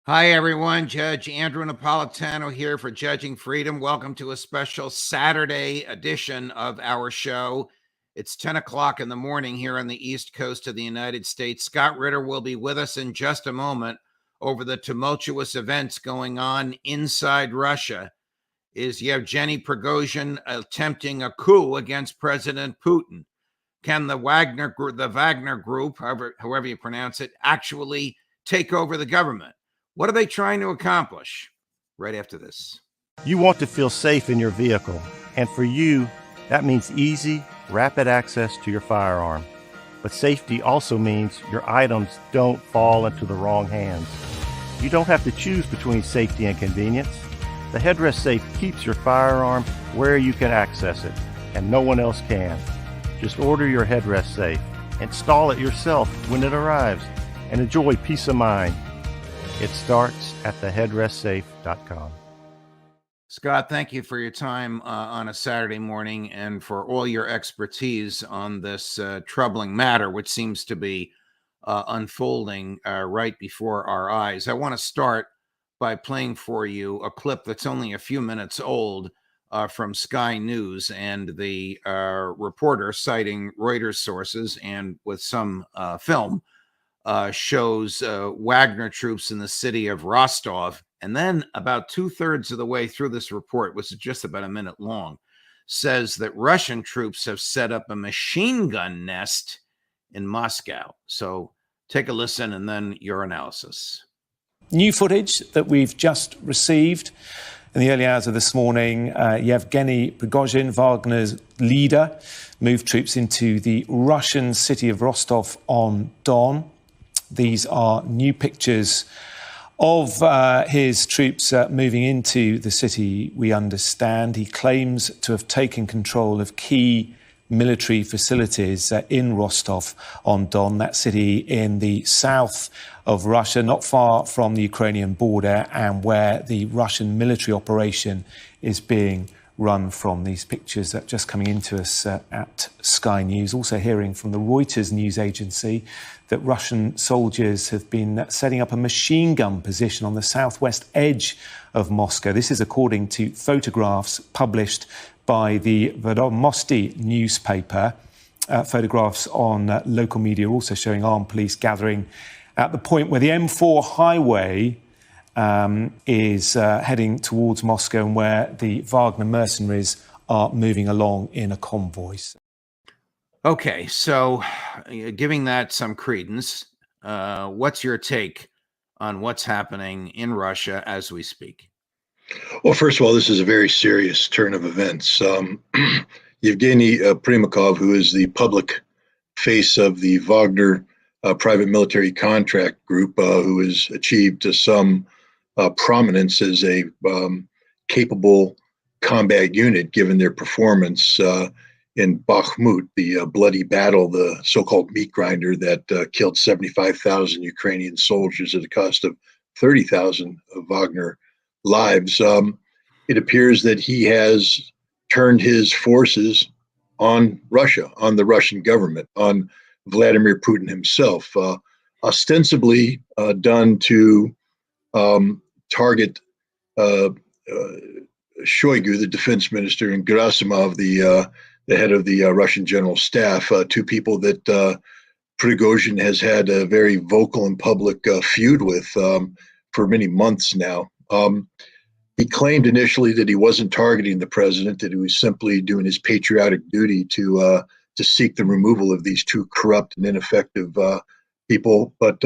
Hi, everyone. Judge Andrew Napolitano here for Judging Freedom. Welcome to a special Saturday edition of our show. It's 10 o'clock in the morning here on the East Coast of the United States. Scott Ritter will be with us in just a moment over the tumultuous events going on inside Russia. Is Yevgeny Prigozhin attempting a coup against President Putin? Can the Wagner group, however you pronounce it, actually take over the government? What are they trying to accomplish? Right after this. You want to feel safe in your vehicle, and for you, that means easy, rapid access to your firearm. But safety also means your items don't fall into the wrong hands. You don't have to choose between safety and convenience. The headrest safe keeps your firearm where you can access it, and no one else can. Just order your headrest safe, install it yourself when it arrives, and enjoy peace of mind. It starts at theheadrestsafe.com. Scott, thank you for your time on a Saturday morning and for all your expertise on this troubling matter, which seems to be unfolding right before our eyes. I want to start by playing for you a clip that's only a few minutes old from Sky News, and the reporter, citing Reuters sources and with some film, shows Wagner troops in the city of Rostov. And then about 2/3 of the way through this report, which is just about a minute long, says that Russian troops have set up a machine gun nest in Moscow. So take a listen and then your analysis. New footage that we've just received in the early hours of this morning. Yevgeny Prigozhin, Wagner's leader, moved troops into the Russian city of Rostov-on-Don. These are new pictures of his troops moving into the city, we understand. He claims to have taken control of key military facilities in Rostov-on-Don, that city in the south of Russia, not far from the Ukrainian border, and where the Russian military operation is being run from. These pictures are just coming into us at Sky News. Also hearing from the Reuters news agency that Russian soldiers have been setting up a machine gun position on the southwest edge of Moscow. This is according to photographs published by the Vedomosti newspaper. Photographs on local media also showing armed police gathering at the point where the M4 highway is heading towards Moscow, and where the Wagner mercenaries are moving along in a convoy. Okay, so giving that some credence, what's your take on what's happening in Russia as we speak? Well, first of all, this is a very serious turn of events. Yevgeny Primakov, who is the public face of the Wagner private military contract group, who has achieved some prominence as a capable combat unit, given their performance in Bakhmut, the bloody battle, the so-called meat grinder that killed 75,000 Ukrainian soldiers at a cost of 30,000 Wagner lives. It appears that he has turned his forces on Russia, on the Russian government, on Vladimir Putin himself, ostensibly done to target Shoigu, the defense minister, and Gerasimov, the head of the Russian general staff, two people that Prigozhin has had a very vocal and public feud with for many months now. He claimed initially that he wasn't targeting the president, that he was simply doing his patriotic duty to seek the removal of these two corrupt and ineffective people. But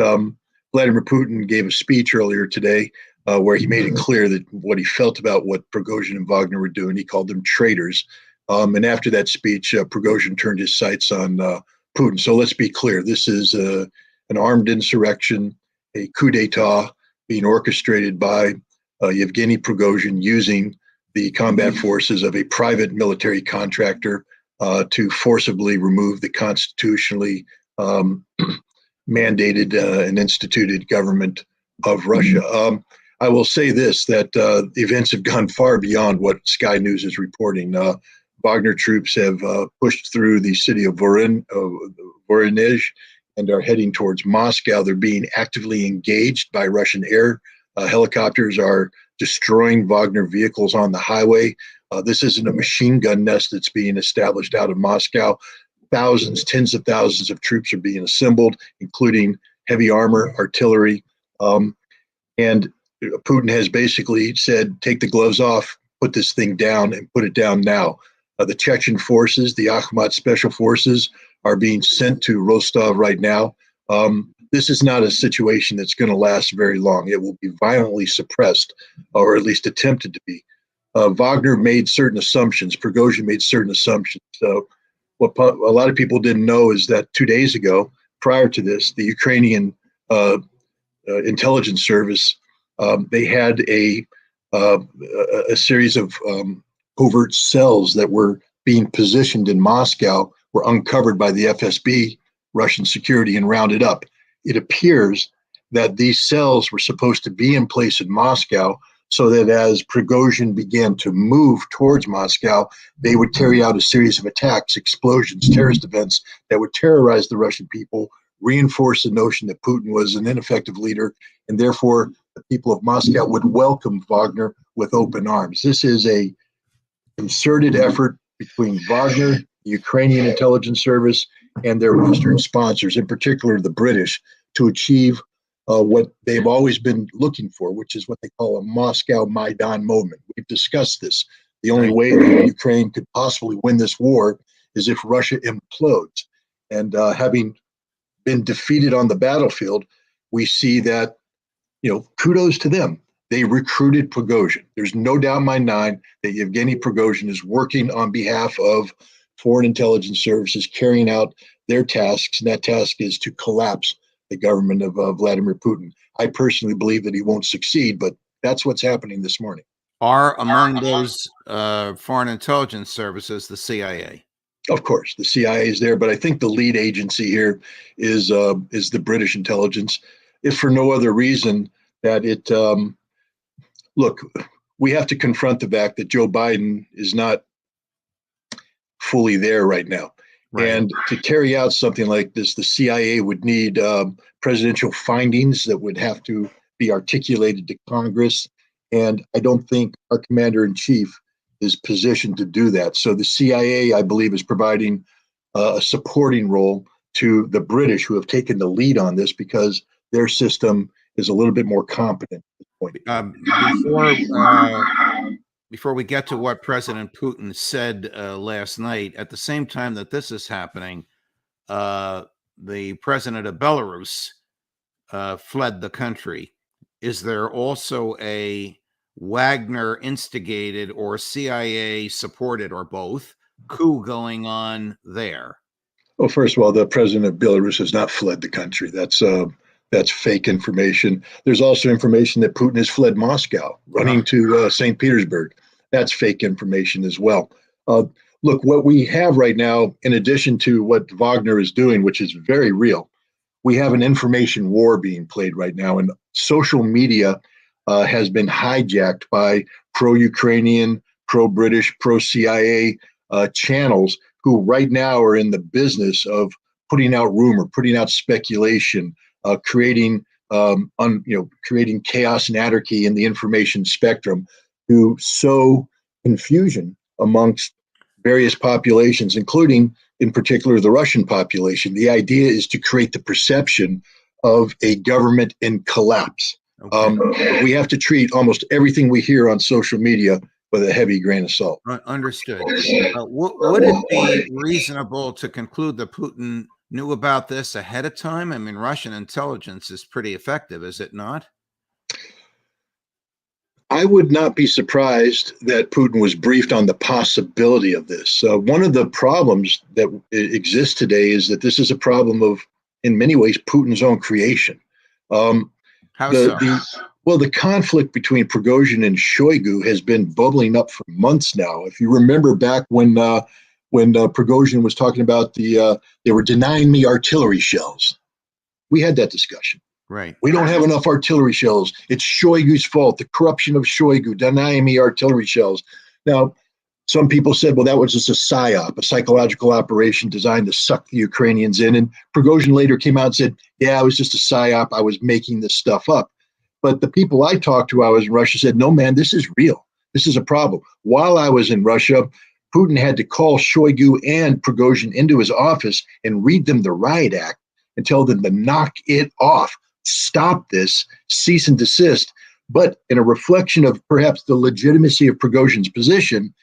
Vladimir Putin gave a speech earlier today where he made it clear that what he felt about what Prigozhin and Wagner were doing, he called them traitors. And after that speech, Prigozhin turned his sights on Putin. So let's be clear. This is an armed insurrection, a coup d'etat being orchestrated by Yevgeny Prigozhin, using the combat forces of a private military contractor to forcibly remove the constitutionally mandated and instituted government of Russia. I will say this, that events have gone far beyond what Sky News is reporting. Wagner troops have pushed through the city of Voronezh and are heading towards Moscow. They're being actively engaged by Russian air Helicopters are destroying Wagner vehicles on the highway. This isn't a machine gun nest that's being established out of Moscow. Thousands, tens of thousands of troops are being assembled, including heavy armor, artillery. And Putin has basically said, take the gloves off, put this thing down, and put it down now. The Chechen forces, the Akhmat special forces, are being sent to Rostov right now. This is not a situation that's going to last very long. It will be violently suppressed, or at least attempted to be. Wagner made certain assumptions. Prigozhin made certain assumptions. So what a lot of people didn't know is that 2 days ago, prior to this, the Ukrainian intelligence service, they had a series of covert cells that were being positioned in Moscow, were uncovered by the FSB, Russian security, and rounded up. It appears that these cells were supposed to be in place in Moscow so that as Prigozhin began to move towards Moscow, they would carry out a series of attacks, explosions, terrorist events that would terrorize the Russian people, reinforce the notion that Putin was an ineffective leader, and therefore the people of Moscow would welcome Wagner with open arms. This is a concerted effort between Wagner, the Ukrainian intelligence service, and their Western sponsors, in particular the British, to achieve what they've always been looking for, which is what they call a Moscow Maidan moment. We've discussed this. The only way that Ukraine could possibly win this war is if Russia implodes. And having been defeated on the battlefield, we see that, kudos to them. They recruited Prigozhin. There's no doubt in my mind that Yevgeny Prigozhin is working on behalf of foreign intelligence services, carrying out their tasks, and that task is to collapse the government of Vladimir Putin. I personally believe that he won't succeed, but that's what's happening this morning. Are among those foreign intelligence services the CIA? Of course, the CIA is there, but I think the lead agency here is the British intelligence, if for no other reason that it look, we have to confront the fact that Joe Biden is not fully there right now. Right. And to carry out something like this, the CIA would need presidential findings that would have to be articulated to Congress. And I don't think our commander-in-chief is positioned to do that. So the CIA, I believe, is providing a supporting role to the British, who have taken the lead on this because their system is a little bit more competent at this point. Before we get to what President Putin said last night, at the same time that this is happening, the president of Belarus fled the country. Is there also a Wagner instigated or CIA supported, or both, coup going on there? Well, first of all, the president of Belarus has not fled the country. That's fake information. There's also information that Putin has fled Moscow, running to St. Petersburg. That's fake information as well. Look, what we have right now, in addition to what Wagner is doing, which is very real, we have an information war being played right now, and social media has been hijacked by pro-Ukrainian, pro-British, pro-CIA channels who right now are in the business of putting out rumor, putting out speculation, creating chaos and anarchy in the information spectrum, to sow confusion amongst various populations, including, in particular, the Russian population. The idea is to create the perception of a government in collapse. Okay. We have to treat almost everything we hear on social media with a heavy grain of salt. Understood. Would it be reasonable to conclude that Putin knew about this ahead of time? I mean, Russian intelligence is pretty effective, is it not? I would not be surprised that Putin was briefed on the possibility of this. One of the problems that exists today is that this is a problem of, in many ways, Putin's own creation. How so? The conflict between Prigozhin and Shoigu has been bubbling up for months now. If you remember back when Prigozhin was talking about they were denying me artillery shells, we had that discussion. Right. We don't have enough artillery shells. It's Shoigu's fault, the corruption of Shoigu, denying me artillery shells. Now, some people said, well, that was just a psyop, a psychological operation designed to suck the Ukrainians in. And Prigozhin later came out and said, yeah, it was just a psyop. I was making this stuff up. But the people I talked to, I was in Russia, said, no, man, this is real. This is a problem. While I was in Russia, Putin had to call Shoigu and Prigozhin into his office and read them the riot act and tell them to knock it off, stop this, cease and desist. But in a reflection of perhaps the legitimacy of Prigozhin's position,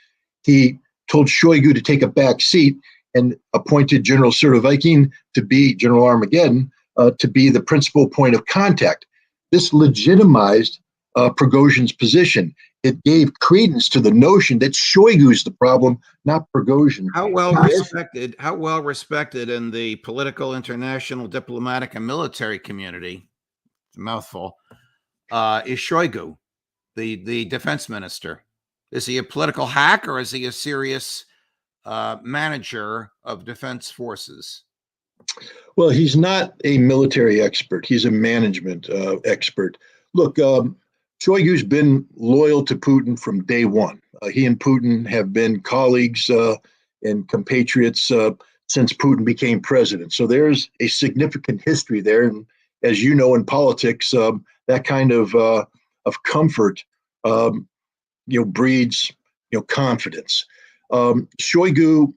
he told Shoigu to take a back seat and appointed General Surovikin to be General Armageddon to be the principal point of contact. This legitimized Prigozhin's position. It gave credence to the notion that Shoigu's the problem, not Prigozhin. How well respected? How well respected in the political, international, diplomatic, and military community? It's a mouthful. Is Shoigu, the defense minister? Is he a political hack, or is he a serious manager of defense forces? Well, he's not a military expert. He's a management expert. Look, Shoigu's been loyal to Putin from day one. He and Putin have been colleagues and compatriots since Putin became president. So there's a significant history there. And as you know, in politics, that kind of comfort, breeds, confidence. Shoigu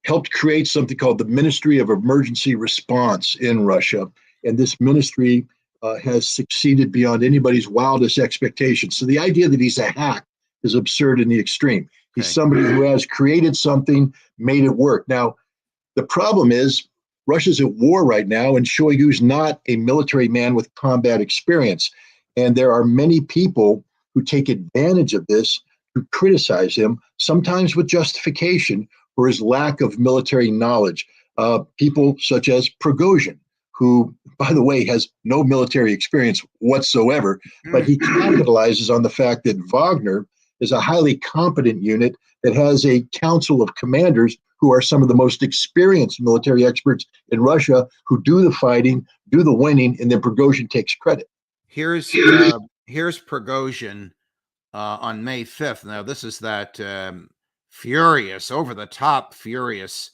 helped create something called the Ministry of Emergency Response in Russia. And this ministry has succeeded beyond anybody's wildest expectations. So the idea that he's a hack is absurd in the extreme. He's somebody who has created something, made it work. Now, the problem is Russia's at war right now, and Shoigu's not a military man with combat experience. And there are many people who take advantage of this to criticize him, sometimes with justification for his lack of military knowledge. People such as Prigozhin, who, by the way, has no military experience whatsoever, but he capitalizes on the fact that Wagner is a highly competent unit that has a council of commanders who are some of the most experienced military experts in Russia, who do the fighting, do the winning, and then Prigozhin takes credit. Here's Prigozhin on May 5th. Now, this is that furious, over-the-top furious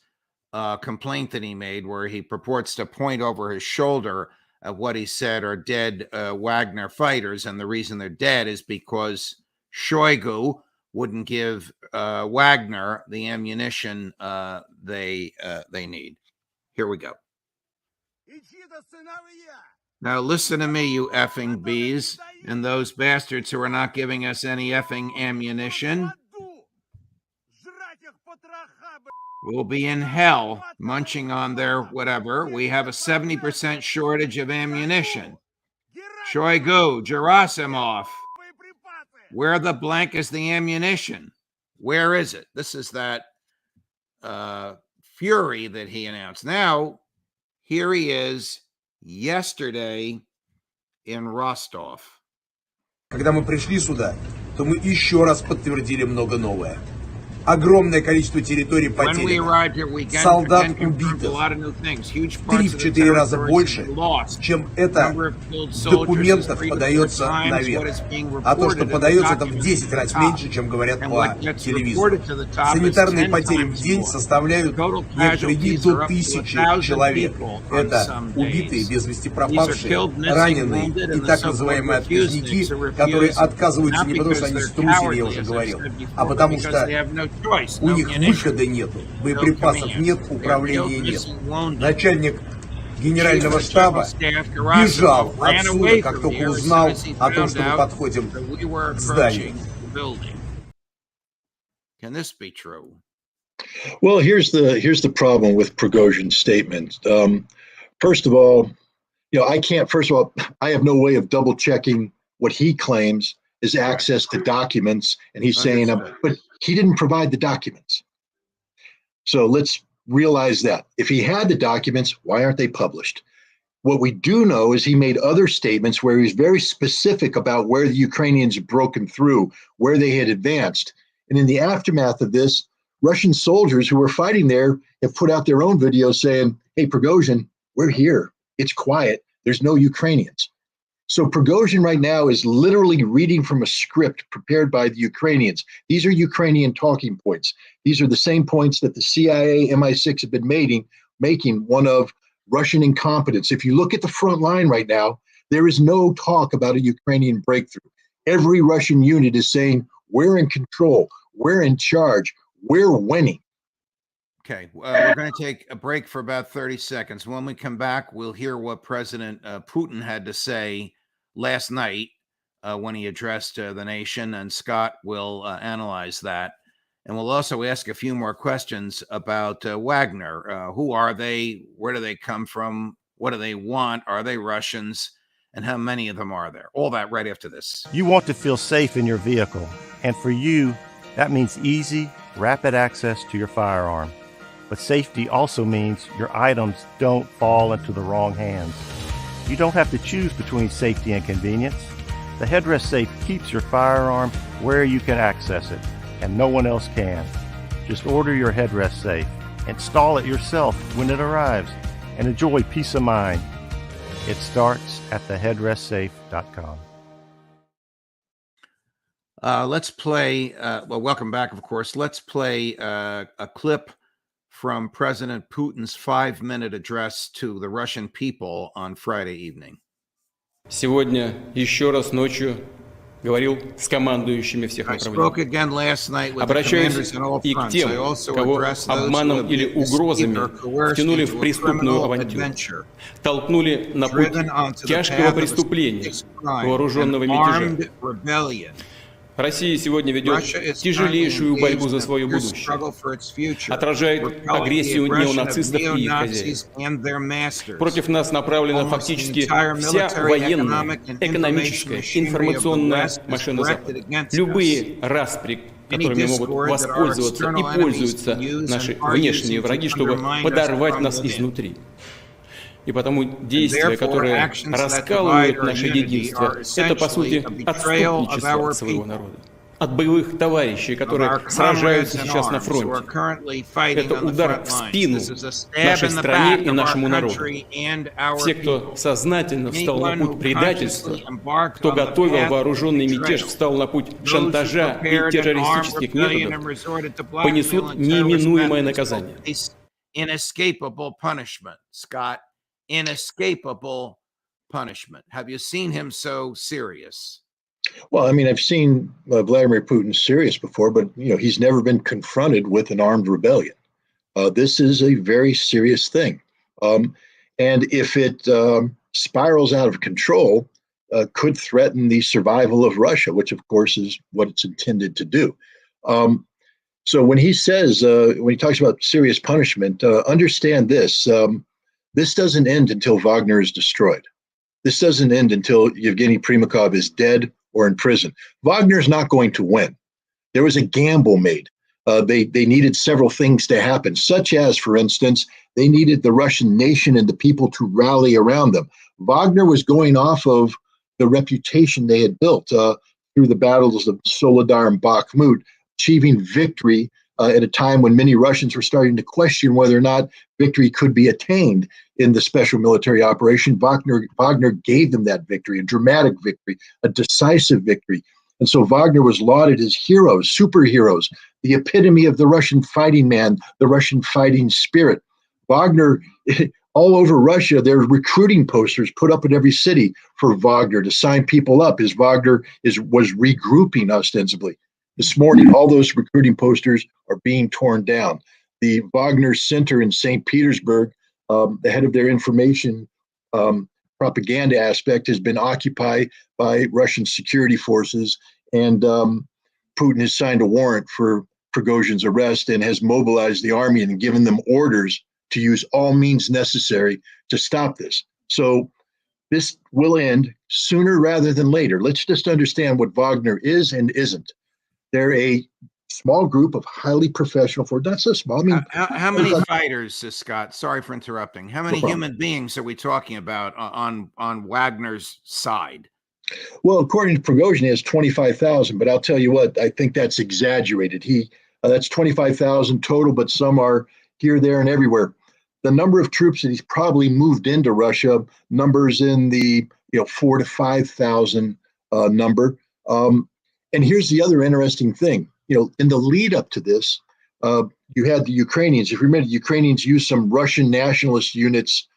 complaint that he made, where he purports to point over his shoulder at what he said are dead Wagner fighters, and the reason they're dead is because Shoigu wouldn't give Wagner the ammunition they need. Here we go. Now listen to me, you effing bees, and those bastards who are not giving us any effing ammunition. We'll be in hell munching on their whatever. We have a 70% shortage of ammunition. Shoigu, Gerasimov, where the blank is the ammunition? Where is it? This is that fury that he announced. Now, here he is yesterday in Rostov. Когда мы пришли сюда, то мы еще раз подтвердили много новое. Огромное количество территорий потеряно, солдат убитых, 3-4 раза больше, чем это в документах подается наверх. А то, что подается, это в 10 раз меньше, чем говорят по телевизору. Санитарные потери в день составляют некоторые дни до 1000 человек. Это убитые, без вести пропавшие, раненые и так называемые отказники, которые отказываются не потому, что они струсили, я уже говорил, а потому что у них выхода нету, боеприпасов нет, управления нет. Начальник генерального штаба бежал отсюда, как только узнал о том, что мы подходим к зданию. Can this be true? Well, here's the problem with Prigozhin's statement. First of all, I have no way of double checking what he claims is access to documents, and he's saying, but he didn't provide the documents. So let's realize that. If he had the documents, why aren't they published? What we do know is he made other statements where he was very specific about where the Ukrainians had broken through, where they had advanced. And in the aftermath of this, Russian soldiers who were fighting there have put out their own videos saying, hey, Prigozhin, we're here. It's quiet. There's no Ukrainians. So Prigozhin right now is literally reading from a script prepared by the Ukrainians. These are Ukrainian talking points. These are the same points that the CIA, MI6 have been making one of Russian incompetence. If you look at the front line right now, There is no talk about a Ukrainian breakthrough. Every Russian unit is saying, we're in control, we're in charge, we're winning. Okay, we're going to take a break for about 30 seconds. When we come back, we'll hear what President Putin had to say last night when he addressed the nation, and Scott will analyze that. And we'll also ask a few more questions about Wagner. Who are they? Where do they come from? What do they want? Are they Russians? And how many of them are there? All that right after this. You want to feel safe in your vehicle. And for you, that means easy, rapid access to your firearm. But safety also means your items don't fall into the wrong hands. You don't have to choose between safety and convenience. The headrest safe keeps your firearm where you can access it, and no one else can. Just order your headrest safe, install it yourself when it arrives, and enjoy peace of mind. It starts at theheadrestsafe.com. Let's play, well, welcome back, of course. Let's play a clip from President Putin's 5-minute address to the Russian people on Friday evening. Сегодня еще раз ночью говорил с командующими всех направлений. Обращаюсь и к тем, кого обманом или угрозами втянули в преступную авантюру, толкнули на путь тяжкого преступления, вооруженного мятежа. Россия сегодня ведет тяжелейшую борьбу за свое будущее, отражает агрессию неонацистов и их хозяев. Против нас направлена фактически вся военная, экономическая, информационная машина Запада. Любые распри, которыми могут воспользоваться и пользуются наши внешние враги, чтобы подорвать нас изнутри. И потому действия, которые раскалывают наше единство, это, по сути, отступничество от своего народа. От боевых товарищей, которые сражаются сейчас на фронте. Это удар в спину нашей стране и нашему народу. Все, кто сознательно встал на путь предательства, кто готовил вооруженный мятеж, встал на путь шантажа и террористических методов, понесут неименуемое наказание. Inescapable punishment. Have you seen him so serious? Well, I mean, I've seen Vladimir Putin serious before, but he's never been confronted with an armed rebellion. This is a very serious thing, and if it spirals out of control, could threaten the survival of Russia, which, of course, is what it's intended to do. So when he says, when he talks about serious punishment, understand this. This doesn't end until Wagner is destroyed. This doesn't end until Yevgeny Primakov is dead or in prison. Wagner is not going to win. There was a gamble made. They needed several things to happen, such as, for instance, they needed the Russian nation and the people to rally around them. Wagner was going off of the reputation they had built through the battles of Soledar and Bakhmut, achieving victory at a time when many Russians were starting to question whether or not victory could be attained in the special military operation. Wagner gave them that victory, a dramatic victory, a decisive victory. And so Wagner was lauded as heroes, superheroes, the epitome of the Russian fighting man, the Russian fighting spirit. Wagner, all over Russia, there are recruiting posters put up in every city for Wagner to sign people up as Wagner was regrouping ostensibly. This morning, all those recruiting posters are being torn down. The Wagner Center in St. Petersburg, the head of their information propaganda aspect, has been occupied by Russian security forces, and Putin has signed a warrant for Prigozhin's arrest and has mobilized the army and given them orders to use all means necessary to stop this. So this will end sooner rather than later. Let's just understand what Wagner is and isn't. They're a small group of highly professional, not so small. I mean, how many fighters, Scott? Sorry for interrupting. How many human beings are we talking about on Wagner's side? Well, according to Prigozhin, he has 25,000, but I'll tell you what, I think that's exaggerated. That's 25,000 total, but some are here, there, and everywhere. The number of troops that he's probably moved into Russia numbers in the 4,000 to 5,000 number. And here's the other interesting thing. In the lead up to this, you had the Ukrainians. If you remember, the Ukrainians used some Russian nationalist units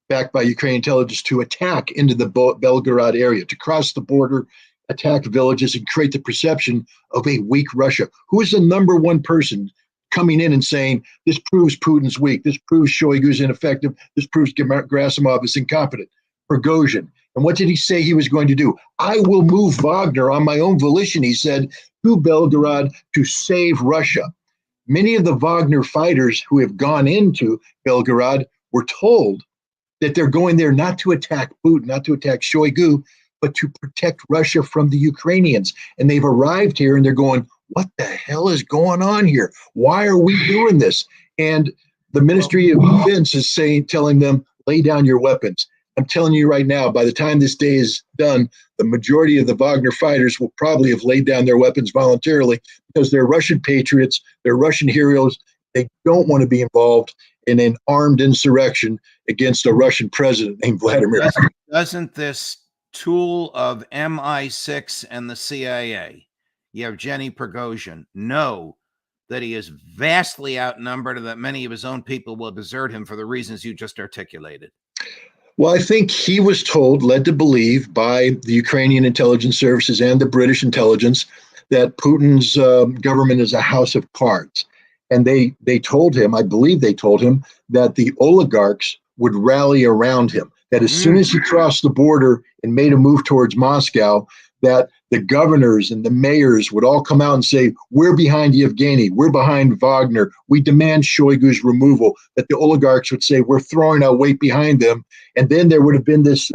backed by Ukrainian intelligence, to attack into the Belgorod area, to cross the border, attack villages, and create the perception of a weak Russia. Who is the number one person coming in and saying, this proves Putin's weak, this proves Shoigu's ineffective, this proves Gerasimov is incompetent? Prigozhin. And what did he say he was going to do? I will move Wagner on my own volition, he said, to Belgorod to save Russia. Many of the Wagner fighters who have gone into Belgorod were told that they're going there not to attack Putin, not to attack Shoigu, but to protect Russia from the Ukrainians. And they've arrived here and they're going, what the hell is going on here? Why are we doing this? And the Ministry of Defense is telling them, lay down your weapons. I'm telling you right now, by the time this day is done, the majority of the Wagner fighters will probably have laid down their weapons voluntarily because they're Russian patriots, they're Russian heroes. They don't want to be involved in an armed insurrection against a Russian president named Vladimir Putin. Doesn't this tool of MI6 and the CIA, Yevgeny Prigozhin, know that he is vastly outnumbered and that many of his own people will desert him for the reasons you just articulated? Well, I think he was told, led to believe by the Ukrainian intelligence services and the British intelligence that Putin's government is a house of cards. And they told him, I believe they told him, that the oligarchs would rally around him, that as soon as he crossed the border and made a move towards Moscow, that the governors and the mayors would all come out and say, we're behind Yevgeny, we're behind Wagner, we demand Shoigu's removal, that the oligarchs would say, we're throwing our weight behind them. And then there would have been this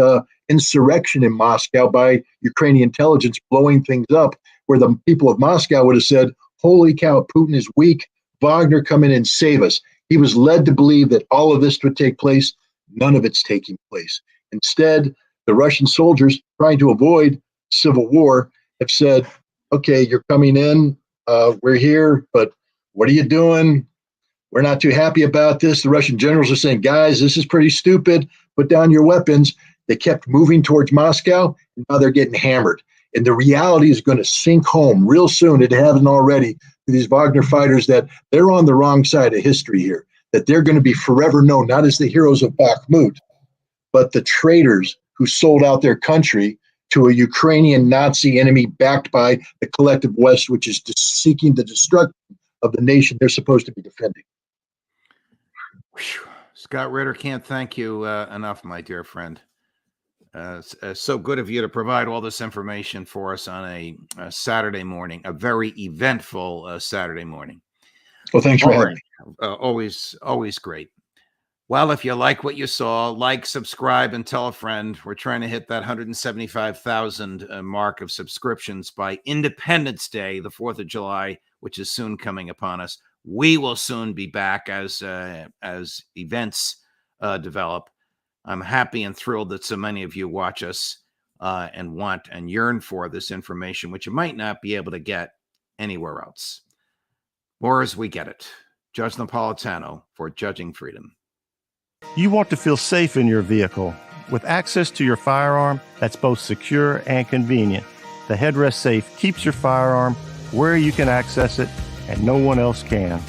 insurrection in Moscow by Ukrainian intelligence blowing things up, where the people of Moscow would have said, holy cow, Putin is weak, Wagner, come in and save us. He was led to believe that all of this would take place. None of it's taking place. Instead, the Russian soldiers, trying to avoid civil war, have said, okay, you're coming in, we're here, but what are you doing? We're not too happy about this. The Russian generals are saying, guys, this is pretty stupid. Put down your weapons. They kept moving towards Moscow, and now they're getting hammered. And the reality is going to sink home real soon. It hasn't already, to these Wagner fighters, that they're on the wrong side of history here, that they're going to be forever known, not as the heroes of Bakhmut, but the traitors who sold out their country to a Ukrainian Nazi enemy backed by the collective West, which is seeking the destruction of the nation they're supposed to be defending. Whew. Scott Ritter, can't thank you enough, my dear friend. So good of you to provide all this information for us on a Saturday morning, a very eventful Saturday morning. Well, thanks for having me. Always great. Well, if you like what you saw, like, subscribe, and tell a friend. We're trying to hit that 175,000 mark of subscriptions by Independence Day, the 4th of July, which is soon coming upon us. We will soon be back as events develop. I'm happy and thrilled that so many of you watch us and want and yearn for this information, which you might not be able to get anywhere else. Or as we get it. Judge Napolitano for Judging Freedom. You want to feel safe in your vehicle. With access to your firearm that's both secure and convenient, the headrest safe keeps your firearm where you can access it and no one else can.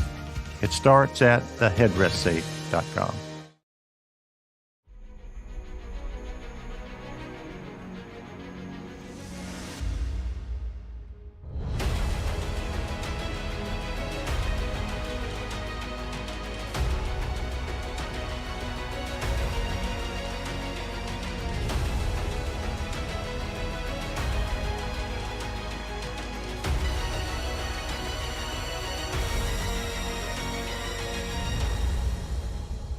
It starts at theheadrestsafe.com.